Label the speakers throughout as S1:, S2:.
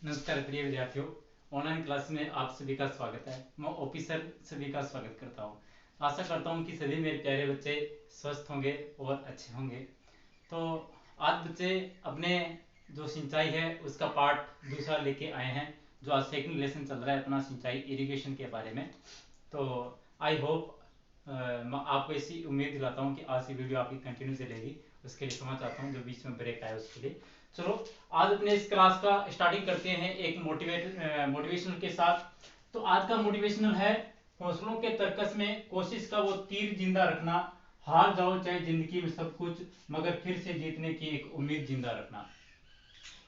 S1: नमस्कार प्रिय विद्यार्थियों, ऑनलाइन क्लास में आप सभी का स्वागत है। मैं ओपी सर सभी का स्वागत करता हूं। आशा करता हूं कि सभी मेरे प्यारे बच्चे स्वस्थ होंगे और अच्छे होंगे। तो आज बच्चे अपने जो सिंचाई है उसका पार्ट दूसरा लेके आए हैं, जो आज सेकंड लेसन चल रहा है अपना सिंचाई इरिगेशन के बारे में। तो आई होप मैं आपको ऐसी उम्मीद दिलाता हूँ कि आज की वीडियो आपकी कंटिन्यू चलेगी। उसके लिए क्षमा चाहता हूँ जो बीच में ब्रेक आया उसके लिए। चलो आज अपने इस क्लास का स्टार्टिंग करते हैं एक मोटिवेशनल के साथ। तो आज का मोटिवेशनल है, हौसलों के तर्कस में कोशिश का वो तीर जिंदा रखना, हार जाओ चाहे जिंदगी में सब कुछ, मगर फिर से जीतने की एक उम्मीद जिंदा रखना।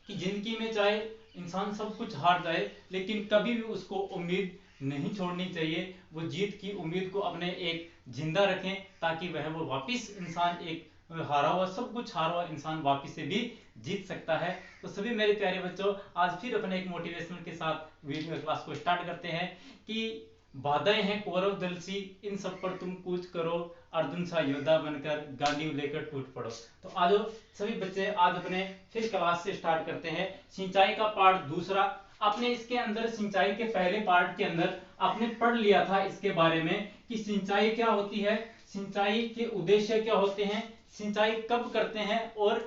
S1: कि जिंदगी में चाहे इंसान सब कुछ हार जाए लेकिन कभी भी उसको उम्मीद नहीं छोड़नी चाहिए। वो जीत की उम्मीद को अपने एक जिंदा रखें ताकि वह वो वापिस इंसान एक हारा हुआ सब कुछ हारा हुआ इंसान वापिस से भी जीत सकता है। तो सभी मेरे प्यारे बच्चों, आज फिर अपने एक मोटिवेशनल के साथ वीडियो क्लास को स्टार्ट करते हैं कि बाधाएं हैं कौरव दल सी, इन सब पर तुम कूच करो, अर्जुन सा योद्धा बनकर गांडीव लेकर टूट पड़ो। तो आज सभी बच्चे आज अपने फिर क्लास से स्टार्ट करते हैं सिंचाई का पार्ट दूसरा। आपने इसके अंदर सिंचाई के पहले पार्ट के अंदर आपने पढ़ लिया था इसके बारे में कि सिंचाई क्या होती है, सिंचाई के उद्देश्य क्या होते हैं, सिंचाई कब करते हैं और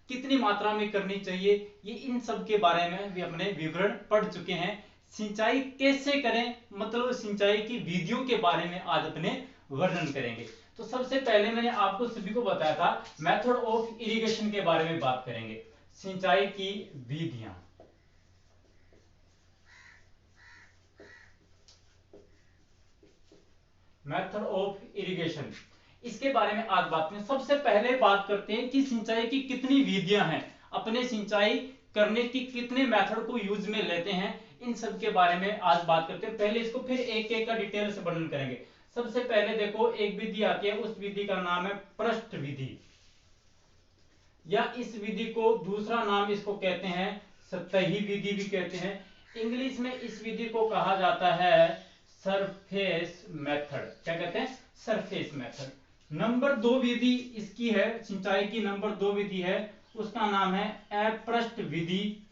S1: कितनी मात्रा में करनी चाहिए, ये इन सब के बारे में भी अपने विवरण पढ़ चुके हैं। सिंचाई कैसे करें, मतलब सिंचाई की विधियों के बारे में आज अपने वर्णन करेंगे। तो सबसे पहले मैंने आपको सभी को बताया था मेथड ऑफ इरिगेशन के बारे में बात करेंगे, सिंचाई की विधियां। मेथड ऑफ इरिगेशन, इसके बारे में आज बात करें। सबसे पहले बात करते हैं कि सिंचाई की कितनी विधियां हैं, अपने सिंचाई करने की कितने मेथड को यूज में लेते हैं, इन सब के बारे में आज बात करते हैं। पहले इसको फिर एक एक का डिटेल से वर्णन करेंगे। सबसे पहले देखो एक विधि आती है, उस विधि का नाम है पृष्ठ विधि, या इस विधि को दूसरा नाम इसको कहते हैं सतही विधि भी कहते हैं। इंग्लिश में इस विधि को कहा जाता है सरफेस मेथड। क्या कहते हैं? Surface method. नंबर 2 विधि इसकी है, सिंचाई की नंबर 2 विधि है, उसका नाम है अपृष्ठ विधि,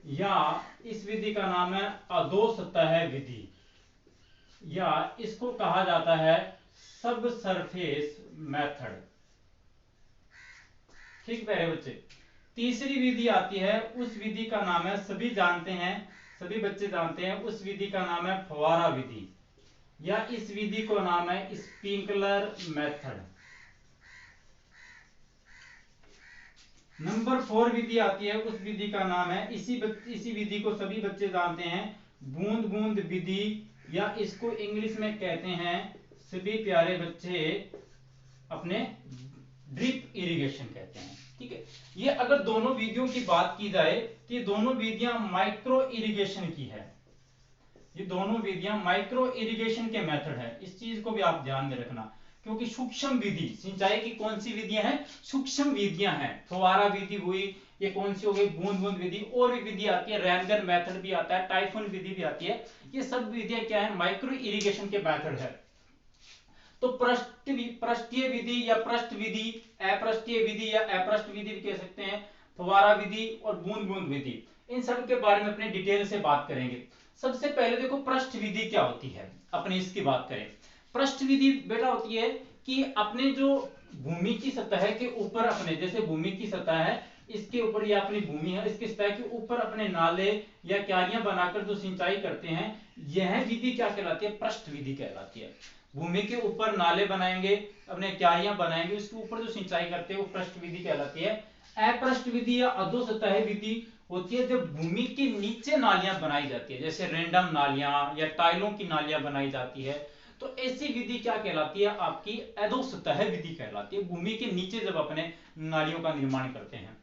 S1: या इस विधि का नाम है अधोसतह विधि, या इसको कहा जाता है सब सरफेस मेथड। ठीक मेरे बच्चे। तीसरी विधि आती है, उस विधि का नाम है, सभी जानते हैं, सभी बच्चे जानते हैं, उस विधि का नाम है फव्वारा विधि, या इस विधि को नाम है स्प्रिंकलर मेथड। नंबर 4 विधि आती है, उस विधि का नाम है, इसी विधि को सभी बच्चे जानते हैं, बूंद बूंद विधि, या इसको इंग्लिश में कहते हैं सभी प्यारे बच्चे अपने ड्रिप इरिगेशन कहते हैं। ठीक है, ये अगर दोनों विधियों की बात की जाए तो ये दोनों विधियां माइक्रो इरिगेशन की है, ये दोनों विधियां माइक्रो इरिगेशन के मेथड है। इस चीज को भी आप ध्यान में रखना, क्योंकि सूक्ष्म विधि सिंचाई की कौन सी विधियां हैं? सूक्ष्म विधियां हैं। फव्वारा विधि हुई, ये कौन सी हो गई? बूंद बूंद विधि। और भी विधि आती है, रैनगन मेथड भी आता है, टाइफून विधि भी आती है। ये सब विधियां क्या है? माइक्रो इरिगेशन के मेथड है। तो पृष्ठीय विधि या पृष्ठ विधि, अपृष्ठीय विधि या अपृष्ठ विधि भी कह सकते हैं, फव्वारा विधि और बूंद बूंद विधि, इन सब के बारे में अपने डिटेल से बात करेंगे। सबसे पहले देखो पृष्ठ विधि क्या होती है, अपने इसकी बात करें। पृष्ठ विधि बेटा होती है कि अपने जो भूमि की सतह के ऊपर, अपने जैसे भूमि की सतह है, इसके ऊपर या अपनी भूमि है, इसकी सतह के ऊपर अपने नाले या क्यारियां बनाकर जो सिंचाई करते हैं, यह विधि क्या कहलाती है? पृष्ठ विधि कहलाती है। भूमि के ऊपर नाले बनाएंगे, अपने क्यारियां बनाएंगे, उसके ऊपर जो सिंचाई करते हैं वो पृष्ठ विधि कहलाती है। अपृष्ठ विधि या अधोसतह विधि होती है जब भूमि के नीचे नालियां बनाई जाती है, जैसे रैंडम नालियां या टाइलों की नालियां बनाई जाती है, तो ऐसी विधि क्या कहलाती है? आपकी अधोसतह विधि कहलाती है। भूमि के नीचे जब अपने नालियों का निर्माण करते हैं,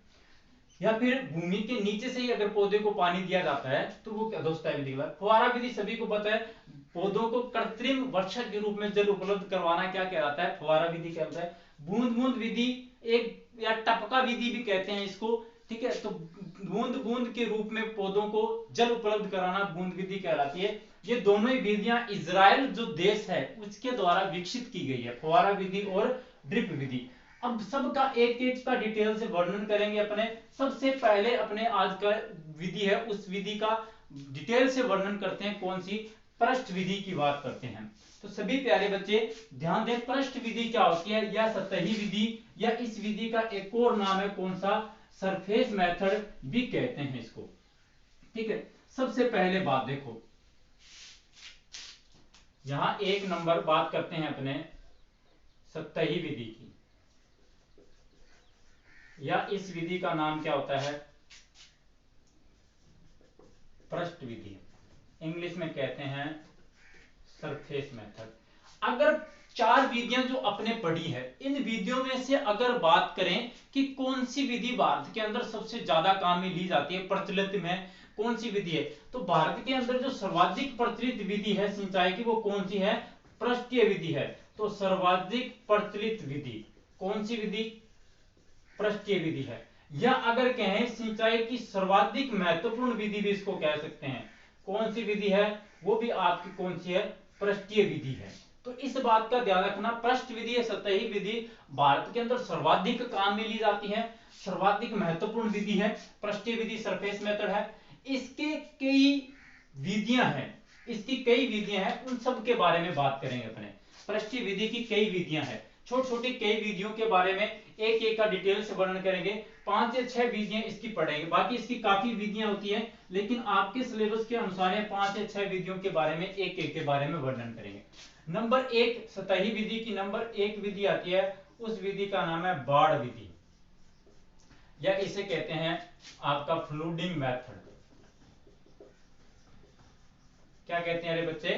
S1: या फिर भूमि के नीचे से ही अगर पौधे को पानी दिया जाता है तो वो अधोसतह विधि। फव्वारा विधि सभी को पता है, पौधों को कृत्रिम वर्षा के रूप में जल उपलब्ध करवाना क्या कहलाता है? फव्वारा विधि कहलाता है। बूंद बूंद विधि एक, या टपका विधि भी कहते हैं इसको, ठीक है, तो बूंद बूंद के रूप में पौधों को जल उपलब्ध कराना बूंद विधि कहलाती है। ये दोनों ही विधियां इजराइल जो देश है उसके द्वारा विकसित की गई है, फव्वारा विधि और ड्रिप विधि। अब सबका एक एक का डिटेल से वर्णन करेंगे अपने। सबसे पहले अपने आज का विधि है, उस विधि का डिटेल से वर्णन करते हैं। कौन सी? पृष्ठ विधि की बात करते हैं। तो सभी प्यारे बच्चे ध्यान दें, पृष्ठ विधि क्या होती है, या सतही विधि, या इस विधि का एक और नाम है कौन सा? सरफेस मेथड भी कहते हैं इसको। ठीक है, सबसे पहले बात देखो, यहां एक नंबर बात करते हैं अपने सतही विधि की, या इस विधि का नाम क्या होता है? पृष्ठ विधि, इंग्लिश में कहते हैं सरफेस मेथड। अगर चार विधियां जो अपने पढ़ी है, इन विधियों में से अगर बात करें कि कौन सी विधि भारत के अंदर सबसे ज्यादा काम में ली जाती है, प्रचलित में कौन सी विधि है, तो भारत के अंदर जो सर्वाधिक प्रचलित विधि है सिंचाई की, वो कौन सी है? पृष्ठीय विधि है। तो सर्वाधिक प्रचलित विधि कौन सी विधि? पृष्ठीय विधि है। या अगर कहें सिंचाई की सर्वाधिक महत्वपूर्ण विधि भी इसको कह सकते हैं। कौन सी विधि है? वो भी आपकी कौन सी है? पृष्ठीय विधि है। तो इस बात का ध्यान रखना, पृष्ठ विधि या सतही विधि भारत के अंदर सर्वाधिक काम में ली जाती है, सर्वाधिक महत्वपूर्ण विधि है। पृष्ठीय विधि सरफेस मेथड है। इसके कई विधियां हैं, इसकी कई विधियां हैं, उन सब के बारे में बात करेंगे अपने। पृष्ठीय विधि की कई विधियां हैं, छोटी छोटी कई विधियों के बारे में एक एक का डिटेल से वर्णन करेंगे। 5 या 6 विधियां इसकी पढ़ेंगे, बाकी इसकी काफी विधियां होती हैं, लेकिन आपके सिलेबस के अनुसार 5 या 6 विधियों के बारे में एक एक के बारे में वर्णन करेंगे। नंबर एक, सतही विधि की नंबर एक विधि आती है, उस विधि का नाम है बाढ़ विधि, या इसे कहते हैं आपका फ्लूडिंग मेथड। क्या कहते हैं अरे बच्चे?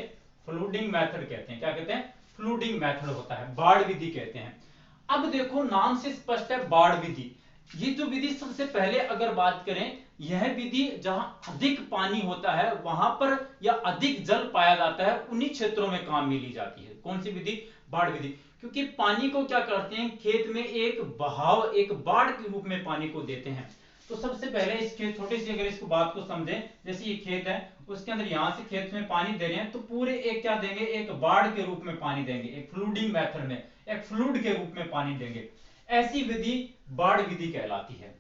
S1: फ्लूडिंग मेथड कहते हैं। क्या कहते हैं? फ्लूडिंग मेथड होता है, बाढ़ विधि कहते हैं। अब देखो, नाम से स्पष्ट है बाढ़ विधि। ये जो विधि सबसे पहले अगर बात करें, यह विधि जहां अधिक पानी होता है वहां पर, या अधिक जल पाया जाता है, उन्हीं क्षेत्रों में काम में ली जाती है। कौन सी विधि? बाढ़ विधि। क्योंकि पानी को क्या करते हैं, खेत में एक बहाव, एक बाढ़ के रूप में पानी को देते हैं। तो सबसे पहले इस खेत, छोटी सी अगर इसको बात को समझें, जैसे ये खेत है, उसके अंदर यहां से खेत में पानी दे रहे हैं, तो पूरे एक क्या देंगे? एक बाढ़ के रूप में पानी देंगे, एक फ्लूडिंग मेथड में, एक फ्लूड के रूप में पानी देंगे। ऐसी विधि बाढ़ विधि कहलाती है।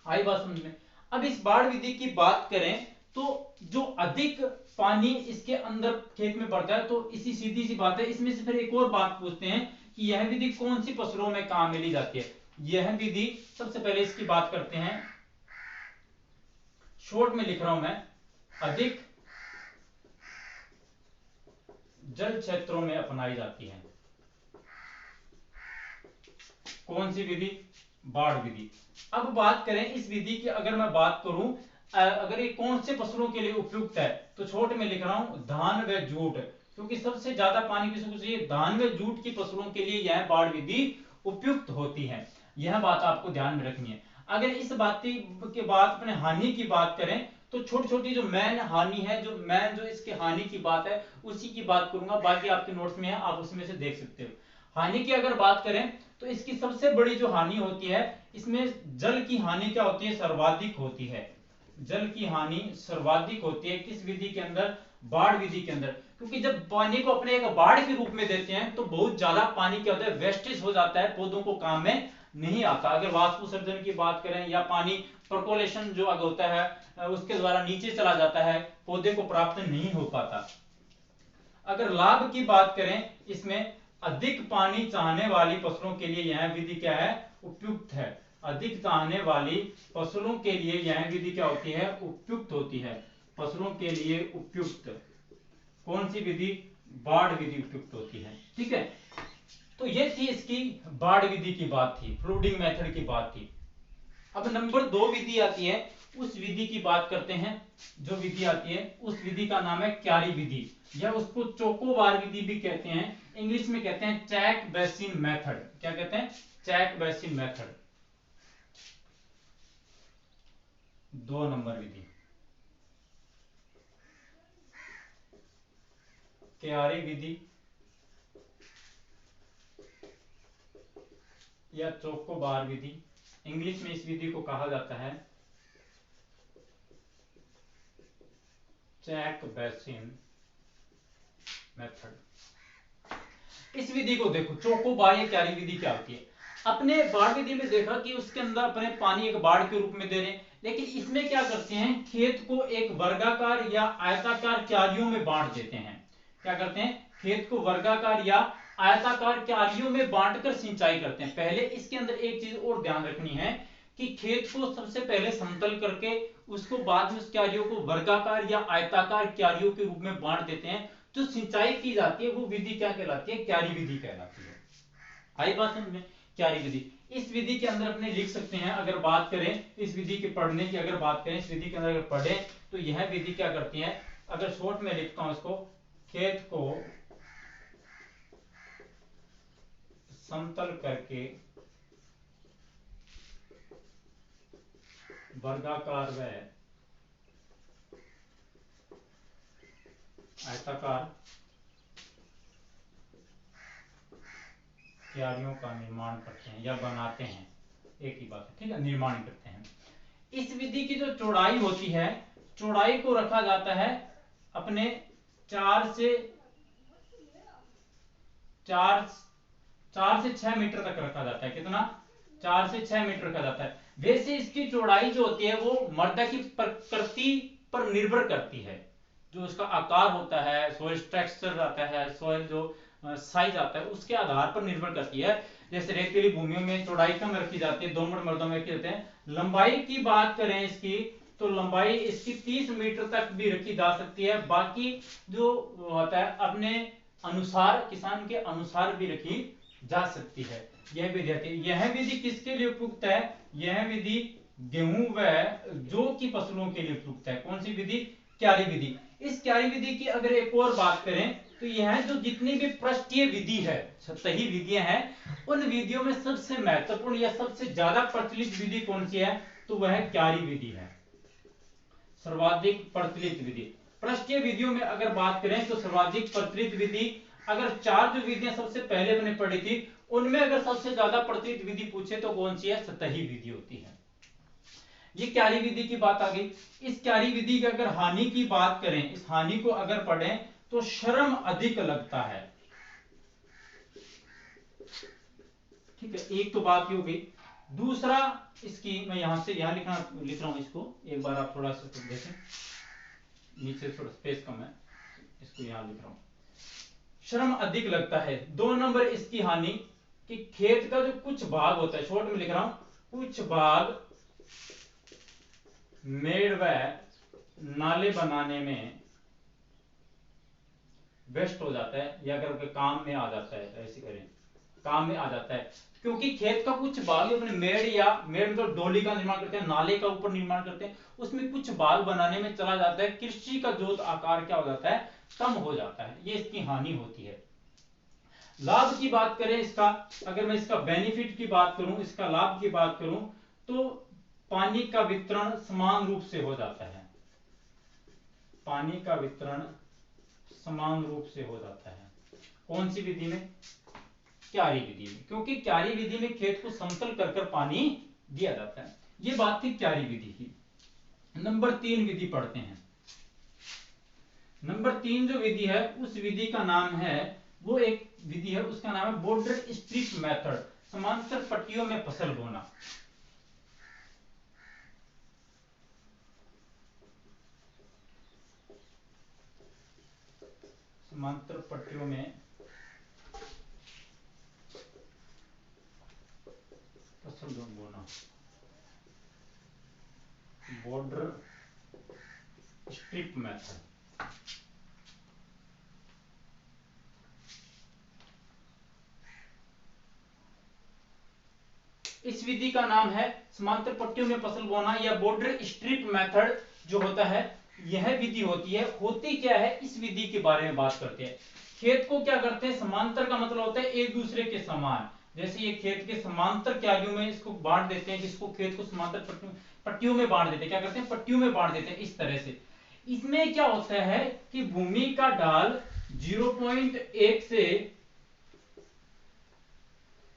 S1: आई बात समझ में? अब इस बाढ़ विधि की बात करें तो जो अधिक पानी इसके अंदर खेत में बढ़ता है, तो इसी सीधी सी बात है, इसमें से फिर एक और बात पूछते हैं कि यह विधि कौन सी फसलों में काम में ली जाती है। यह विधि, सबसे पहले इसकी बात करते हैं, शॉर्ट में लिख रहा हूं मैं, अधिक जल क्षेत्रों में अपनाई जाती है। कौन सी विधि? बाढ़ विधि। अब बात करें इस विधि की, अगर मैं बात करूं, अगर ये कौन से फसलों के लिए उपयुक्त है, तो छोटे में लिख रहा हूं धान व जूट, क्योंकि सबसे ज्यादा पानी किसको चाहिए? धान व जूट की फसलों के लिए यह बाढ़ विधि उपयुक्त होती है। यह बात आपको ध्यान में रखनी है। अगर इस बात के बाद अपने हानि की बात करें, तो छोटी छोटी जो मेन हानि है, जो इसके हानि की बात है, उसी की बात करूंगा, बाकी आपके नोट्स में है, आप उसमें से देख सकते हो। हानि की अगर बात करें, तो इसकी सबसे बड़ी जो हानि होती है, इसमें जल की हानि क्या होती है? सर्वाधिक होती है। जल की हानि सर्वाधिक होती है किस विधि के अंदर? बाढ़ विधि के अंदर। क्योंकि जब पानी को अपने एक बाढ़ के रूप में देते हैं, तो बहुत ज्यादा पानी क्या होता है? वेस्टेज हो जाता है, पौधों को काम में नहीं आता। अगर वाष्प सर्जन की बात करें, या पानी परकोलेशन जो अगर होता है उसके द्वारा नीचे चला जाता है, पौधे को प्राप्त नहीं हो पाता। अगर लाभ की बात करें, इसमें अधिक पानी चाहने वाली फसलों के लिए यह विधि क्या है? उपयुक्त है। अधिक चाहने वाली फसलों के लिए यह विधि क्या होती है? उपयुक्त होती है। फसलों के लिए उपयुक्त कौन सी विधि? बाढ़ विधि उपयुक्त होती है। ठीक है, तो ये थी इसकी बाढ़ विधि की बात थी, फ्लूडिंग मेथड की बात थी। अब नंबर 2 विधि आती है, उस विधि की बात करते हैं। जो विधि आती है, उस विधि का नाम है क्यारी विधि, या उसको चोकोबार विधि भी कहते हैं। इंग्लिश में कहते हैं चैक बेसिन मेथड। क्या कहते हैं? Check basin method. 2 नंबर विधि क्यारी विधि या चोकोबार विधि। इंग्लिश में इस विधि को कहा जाता है चैक बेसिन मेथड। इस विधि को देखो, चोकोबार या क्यारी विधि क्या होती है? अपने बाढ़ विधि में देखा कि उसके अंदर अपने पानी एक बाढ़ के रूप में दे रहे हैं, लेकिन इसमें क्या करते हैं, खेत को एक वर्गाकार या आयताकार क्यारियों में बांट देते हैं। क्या करते हैं, खेत को वर्गाकार या आयताकार क्यारियों में बांटकर सिंचाई करते हैं। पहले इसके अंदर एक चीज और ध्यान रखनी है कि खेत को सबसे पहले समतल करके उसको बाद में उस क्यारियों को वर्गाकार या आयताकार क्यारियों के रूप में बांट देते हैं। जो सिंचाई की जाती है वो विधि क्या कहलाती है, क्यारी विधि कहलाती है। आई बात समझ में, क्यारी विधि। इस विधि के अंदर अपने लिख सकते हैं, अगर बात करें इस विधि के पढ़ने की, अगर बात करें इस विधि के अंदर अगर पढ़े तो यह विधि क्या करती है, अगर शॉर्ट में लिखता हूं इसको, खेत को समतल करके वर्गाकार व आयताकार क्यारियों का निर्माण करते हैं या बनाते हैं, एक ही बात है, ठीक है, निर्माण करते हैं। इस विधि की जो चौड़ाई होती है, चौड़ाई को रखा जाता है अपने 4 से 6 मीटर तक रखा जाता है। कितना, 4 से 6 मीटर रखा जाता है। वैसे इसकी चौड़ाई जो होती है वो मृदा की प्रकृति पर निर्भर करती है। जो उसका आकार होता है, सोइल टेक्सचर आता है, सोइल जो साइज आता है, उसके आधार पर निर्भर करती है। जैसे रेतीली भूमियों में चौड़ाई कम रखी जाती है, दोमट मृदों में रखी जाती है। लंबाई की बात करें इसकी, तो लंबाई इसकी 30 मीटर तक भी रखी जा सकती है। बाकी जो होता है अपने अनुसार, किसान के अनुसार भी रखी जा सकती है। यह विधि आती है। यह विधि किसके लिए उपयुक्त है, यह विधि गेहूं व जौ की फसलों के लिए उपयुक्त है। कौन सी विधि, क्यारी विधि। इस क्यारी विधि की अगर एक और बात करें तो यह जो जितनी भी पृष्ठीय विधि है, सतही विधियां हैं, उन विधियों में सबसे महत्वपूर्ण या सबसे ज्यादा प्रचलित विधि कौन सी है, तो वह क्यारी विधि है। सर्वाधिक प्रचलित विधि। पृष्ठीय विधियों में अगर बात करें तो सर्वाधिक प्रचलित विधि, अगर 4 जो विधियां सबसे पहले मैंने पढ़ी थी, उनमें अगर सबसे ज्यादा प्रचलित विधि पूछे तो कौन सी है, सतही विधि होती है। ये क्यारी विधि की बात आ गई। इस क्यारी विधि की अगर हानि की बात करें, इस हानि को अगर पढ़ें तो श्रम अधिक लगता है। ठीक है, एक तो बात ये हो गई। दूसरा इसकी, मैं यहां से यहां लिख रहा हूं इसको, एक बार आप थोड़ा सा देखें, नीचे थोड़ा स्पेस कम है, इसको यहां लिख रहा हूं। श्रम अधिक लगता है। 2 नंबर इसकी हानि कि खेत का जो कुछ भाग होता है, शॉर्ट में लिख रहा हूं, कुछ भाग मेड़ व नाले बनाने में वेस्ट हो जाता है, या अगर काम में आ जाता है, ऐसे करें, काम में आ जाता है। क्योंकि खेत का कुछ भाग अपने मेड़, या मेड़ मतलब डोली का निर्माण करते हैं, नाले का ऊपर निर्माण करते हैं, उसमें कुछ भाग बनाने में चला जाता है। कृषि का जोत आकार क्या हो जाता है, कम हो जाता है। ये इसकी हानि होती है। लाभ की बात करें इसका, अगर मैं इसका बेनिफिट की बात करूं, इसका लाभ की बात करूं, तो पानी का वितरण समान रूप से हो जाता है। पानी का वितरण समान रूप से हो जाता है। कौन सी विधि में, क्यारी विधि में, क्योंकि क्यारी विधि में खेत को समतल कर कर पानी दिया जाता है। ये बात थी क्यारी विधि की। नंबर 3 विधि पढ़ते हैं। नंबर 3 जो विधि है, उस विधि का नाम है, वो एक विधि है, उसका नाम है बॉर्डर स्ट्रिप मेथड, समांतर पट्टियों में फसल बोना। समांतर पट्टियों में फसल बोना, बॉर्डर स्ट्रिप मेथड। इस विधि का नाम है समांतर पट्टियों में फसल बोना या बॉर्डर स्ट्रिप मेथड जो होता है। यह विधि होती है, होती क्या है, इस विधि के बारे में बात करते हैं। खेत को क्या करते हैं, समांतर का मतलब होता है एक दूसरे के समान। जैसे ये खेत के समांतर क्यारियों में इसको बांट देते हैं, जिसको खेत को समांतर पट्टियों में बांट देते हैं। क्या करते हैं, पट्टियों में बांट देते हैं इस तरह से। इसमें क्या होता है कि भूमि का ढाल 0.1 से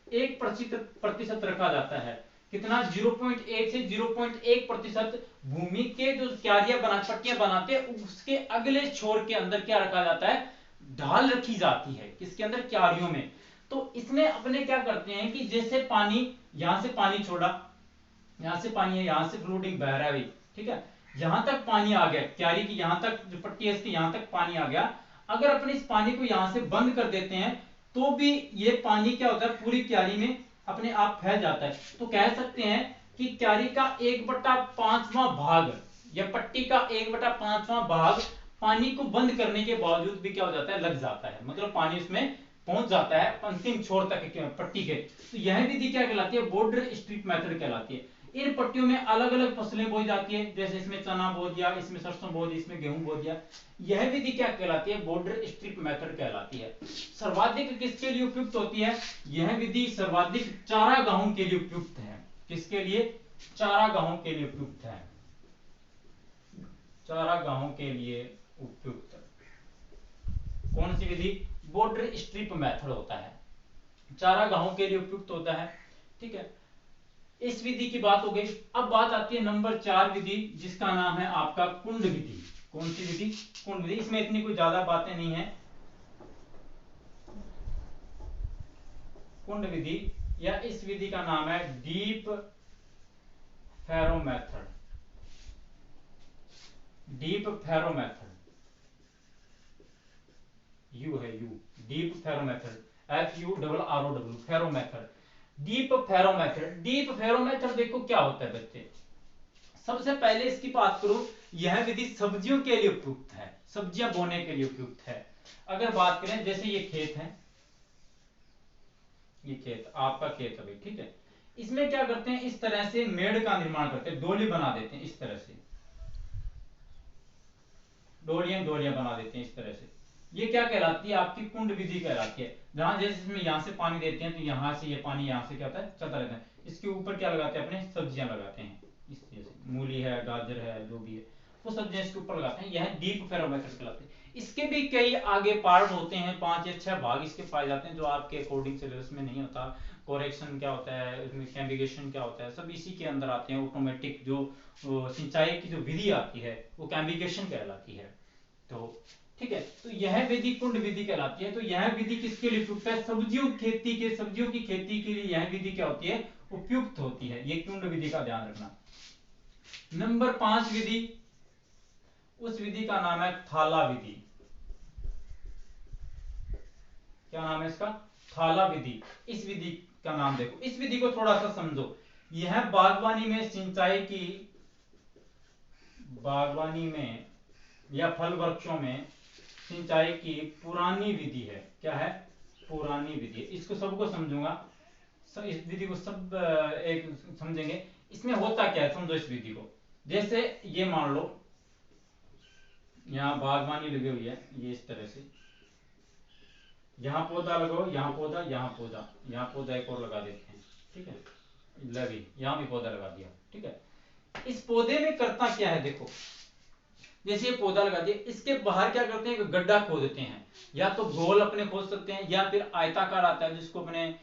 S1: 1% रखा जाता है। कितना, 0.1 से 0.1% भूमि के जो क्यारियां पट्टियां बनाते हैं, उसके अगले छोर के अंदर क्या रखा जाता है, ढाल रखी जाती है। किसके अंदर, क्यारियों में। तो इसमें अपने क्या करते हैं कि जैसे पानी, यहां से पानी छोड़ा, यहां से पानी है, यहां से फ्लूडिंग बह रहा है भाई, ठीक है, यहां तक पानी आ गया, क्यारी की यहां तक जो पट्टी है इसकी यहां तक पानी आ गया। अगर अपने इस पानी को यहां से बंद कर देते हैं तो भी ये पानी क्या होता है, पूरी क्यारी में अपने आप फैल जाता है। तो कह सकते हैं कि क्यारी का 1/5वां भाग या पट्टी का 1/5वां भाग पानी को बंद करने के बावजूद भी क्या हो जाता है, लग जाता है, मतलब पानी उसमें पहुंच जाता है अंतिम छोर तक पट्टी के। तो यह विधि क्या कहलाती है, बॉर्डर स्ट्रिप मेथड कहलाती है। इन पट्टियों में अलग अलग फसलें बोई जाती है, जैसे इसमें चना बो दिया, इसमें सरसों बो दी, इसमें गेहूं बो दिया। यह विधि क्या कहलाती है, बॉर्डर स्ट्रिप मेथड कहलाती है। सर्वाधिक किसके लिए उपयुक्त होती है, यह विधि सर्वाधिक चारागाहों के लिए उपयुक्त है। किसके लिए, चारागाहों के लिए उपयुक्त है, चारागाहों के लिए उपयुक्त। कौन सी विधि, बॉर्डर स्ट्रिप मेथड होता है, चारागाहों के लिए उपयुक्त होता है, ठीक है। इस विधि की बात हो गई। अब बात आती है नंबर 4 विधि, जिसका नाम है आपका कुंड विधि। कौन सी विधि, कुंड विधि। इसमें इतनी कोई ज्यादा बातें नहीं है। कुंड विधि या इस विधि का नाम है deep furrow method, deep furrow method, U है U, deep furrow method, FURROW, furrow method, deep furrow method. Deep furrow method देखो क्या होता है बच्चे, सबसे पहले इसकी बात करूं, यह विधि सब्जियों के लिए उपयुक्त है, सब्जियां बोने के लिए उपयुक्त है। अगर बात करें, जैसे ये खेत है, ये खेत आपका खेत है भाई, ठीक है, इसमें क्या करते हैं, इस तरह से मेड़ का निर्माण करते हैं, डोली बना देते हैं, इस तरह से डोलियां डोलियां बना देते हैं इस तरह से। ये क्या कहलाती है, आपकी कुंड विधि कहलाती है। जहां जैसे इसमें यहां से पानी देते हैं तो यहां से ये पानी यहां से क्या होता है, चलता रहता है। इसके ऊपर क्या लगाते हैं, अपने सब्जियां लगाते हैं, इस तरह से मूली है, गाजर है, जो भी है वो सब्जियां इसके ऊपर लगाते हैं। यह डीप फैरो मेथड कहलाते हैं। इसके भी कई आगे पार्ट होते हैं, 5 या 6 भाग इसके पाए जाते हैं, जो आपके अकॉर्डिंग सिलेबस में नहीं होता। कोरेक्शन क्या होता है, कैम्बिगेशन क्या होता है, सब इसी के अंदर आते हैं। ऑटोमेटिक जो सिंचाई की जो विधि आती है वो कैम्बिगेशन कहलाती है। तो ठीक है, तो यह विधि कुंड विधि कहलाती है। तो यह विधि किसके लिए उपयुक्त है, सब्जियों खेती के, सब्जियों की खेती के लिए यह विधि क्या होती है, उपयुक्त होती है। ये कुंड विधि का ध्यान रखना। नंबर 5 विधि, उस विधि का नाम है थाला विधि। क्या नाम है इसका, थाला विधि। इस विधि का नाम देखो, इस विधि को थोड़ा सा समझो। यह बागवानी में सिंचाई की, बागवानी में या फल वृक्षों में सिंचाई की पुरानी विधि है। क्या है, पुरानी विधि। इसको सबको समझूंगा, इस विधि को सब एक समझेंगे। इसमें होता क्या है, समझो इस विधि को। जैसे ये मान लो यहाँ बागवानी लगी हुई है, ये इस तरह से, यहाँ पौधा लगाओ, यहाँ पौधा, यहाँ पौधा, यहाँ पौधा एक और लगा देते हैं, ठीक है, लगी, यहाँ भी पौधा लगा दिया, ठीक है। इस पौधे में करता क्या है, देखो जैसे ये पौधा लगा दिया, इसके बाहर क्या करते हैं, गड्ढा खोद देते हैं। या तो गोल अपने खोद सकते हैं, या फिर आयताकार आता है जिसको अपने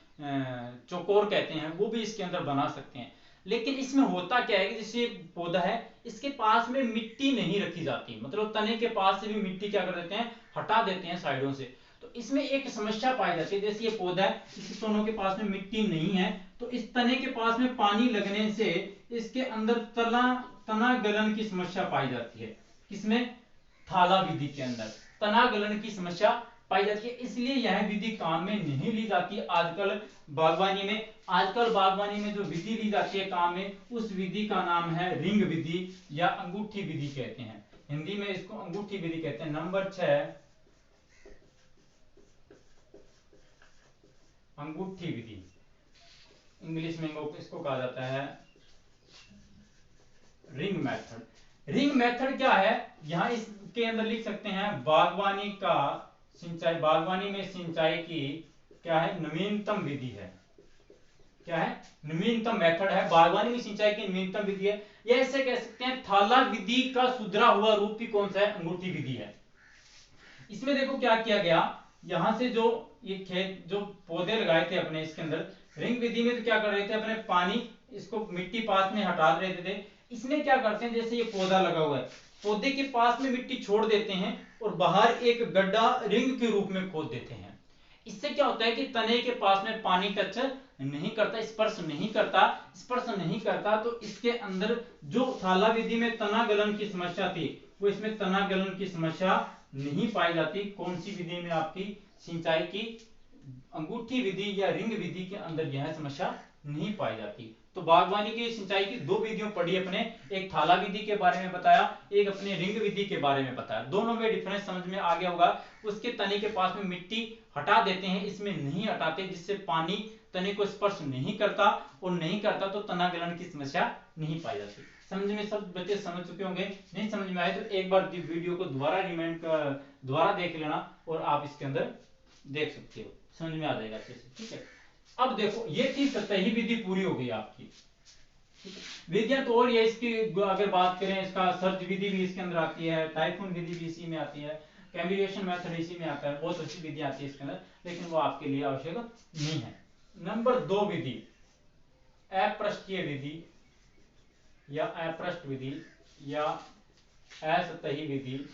S1: चौकोर कहते हैं, वो भी इसके अंदर बना सकते हैं। लेकिन इसमें होता क्या है कि जैसे पौधा है, इसके पास में मिट्टी नहीं रखी जाती, मतलब तने के पास से भी मिट्टी क्या कर देते हैं, हटा देते हैं साइडों से। तो इसमें एक समस्या पाई जाती है, जैसे ये पौधा है, इसके तनों के पास में मिट्टी नहीं है, तो इस तने के पास में पानी लगने से इसके अंदर तना गलन की समस्या पाई जाती है। किसमें, थाला विधि के अंदर तना गलन की समस्या पाई जाती है। इसलिए यह विधि काम में नहीं ली जाती आजकल बागवानी में। आजकल बागवानी में जो विधि ली जाती है काम में, उस विधि का नाम है रिंग विधि या अंगूठी विधि कहते हैं। हिंदी में इसको अंगूठी विधि कहते हैं। नंबर 6 अंगूठी विधि, इंग्लिश में इसको कहा जाता है रिंग मेथड। रिंग मेथड क्या है, यहां इसके अंदर लिख सकते हैं, बागवानी का सिंचाई, बागवानी में सिंचाई की क्या है, नवीनतम विधि है। क्या है, नवीनतम मेथड है, बागवानी में सिंचाई की नवीनतम विधि है। या ऐसे कह सकते हैं थाला विधि का सुधरा हुआ रूप भी कौन सा है, अंगूठी विधि है। इसमें देखो क्या किया गया, यहां से जो ये खेत जो पौधे लगाए थे अपने इसके अंदर, रिंग विधि में तो क्या कर रहे थे, अपने पानी इसको मिट्टी पास में हटा रहे थे। इसमें क्या करते हैं, जैसे ये पौधा लगा हुआ है, पौधे के पास में मिट्टी छोड़ देते हैं और बाहर एक गड्ढा रिंग के रूप में खोद देते हैं। इससे क्या होता है कि तने के पास में पानी टच नहीं करता, स्पर्श नहीं करता, तो इसके अंदर जो थाला विधि में तना गलन की समस्या थी वो इसमें तना गलन की समस्या नहीं पाई जाती। कौन सी विधि में? आपकी सिंचाई की अंगूठी विधि या रिंग विधि के अंदर यह समस्या नहीं पाई जाती। तो बागवानी की सिंचाई की दो विधियों पढ़ी अपने, एक थाला विधि के बारे में बताया, एक अपने रिंग विधि के बारे में बताया। दोनों में डिफरेंस समझ में आ गया होगा। उसके तने के पास में मिट्टी हटा देते हैं, इसमें नहीं हटाते, जिससे पानी तने को स्पर्श नहीं करता, और नहीं करता तो तना गलन की समस्या नहीं पाई जाती। समझ में सब बच्चे समझ चुके होंगे। नहीं समझ में आए तो एक बार वीडियो को दोबारा देख लेना और आप इसके अंदर देख सकते हो, समझ में आ जाएगा अच्छे से। ठीक है, अब देखो ये थी सतही विधि पूरी हो गई आपकी। विधियां तो और ये, इसकी अगर बात करें, इसका सर्च विधि भी इसके अंदर आती है, टाइफून विधि भी इसी में आती है, कैम्बिएशन मेथड इसी में आता है, बहुत अच्छी विधि आती है इसके अंदर, लेकिन वो आपके लिए आवश्यक नहीं है। नंबर 2 विधि अपृष्ठीय विधि या अपृष्ठ विधि या असतही विधि,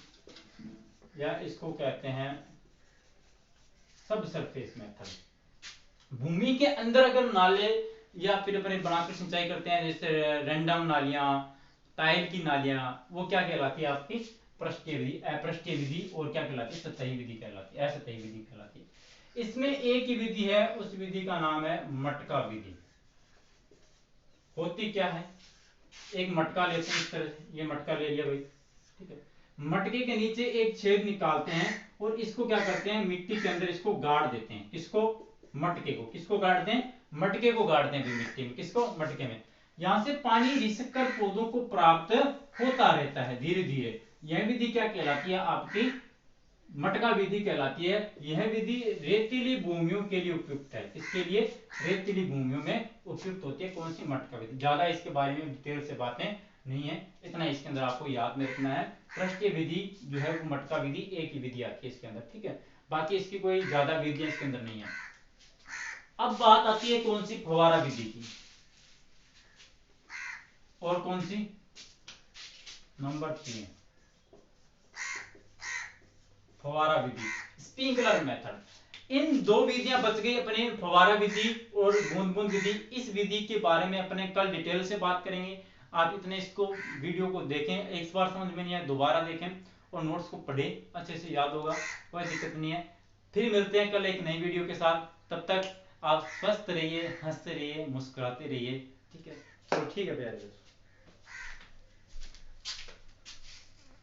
S1: या इसको कहते हैं सब सरफेस मेथड। भूमि के अंदर अगर नाले या फिर अपने बनाकर सिंचाई करते हैं, जैसे रैंडम नालियां, टाइल की नालियां, वो क्या कहलाती है? आपकी पृष्ठीय विधि, अपृष्ठीय विधि, और क्या कहलाती है? सतही विधि कहलाती है, असतही विधि कहलाती है। इसमें एक ही विधि है, उस विधि का नाम है मटका विधि। होती क्या है? एक मटका लेते हैं, इस तरह से, ये मटका ले लिया भाई, ठीक है, मटके के नीचे एक छेद निकालते हैं और इसको क्या करते हैं? मिट्टी के अंदर इसको गाड़ देते हैं। किसको? मटके को। किसको गाड़ते हैं? मटके को गाड़ते हैं मिट्टी में। किसको? मटके में। यहां से पानी रिसक कर पौधों को प्राप्त होता रहता है धीरे धीरे। यह विधि क्या कहलाती है? आपकी मटका विधि कहलाती है। यह विधि रेतीली भूमियों के लिए उपयुक्त है। किसके लिए? रेतीली भूमियों में उपयुक्त होती है। कौन सी? मटका विधि। ज्यादा इसके बारे में डिटेल से बातें नहीं है, इतना इसके अंदर आपको याद में रखना है। पृष्ठीय विधि जो है वो मटका विधि एक ही विधि आती है इसके अंदर, ठीक है, बाकी इसकी कोई ज्यादा विधियां इसके अंदर नहीं है। अब बात आती है कौन सी? फव्वारा विधि की। और कौन सी? नंबर 3 फव्वारा विधि, स्प्रिंकलर मेथड। इन दो विधियां बच गई अपने, फव्वारा विधि और बूंद बूंद विधि। इस विधि के बारे में अपने कल डिटेल से बात करेंगे। आप इतने इसको वीडियो को देखें, एक बार समझ में नहीं आया दोबारा देखें और नोट्स को पढ़ें, अच्छे से याद होगा, कोई दिक्कत नहीं है। फिर मिलते हैं कल एक नई वीडियो के साथ। तब तक आप स्वस्थ रहिए, हंसते रहिए, मुस्कुराते रहिए, ठीक है। चलो ठीक है प्यारे दोस्तों।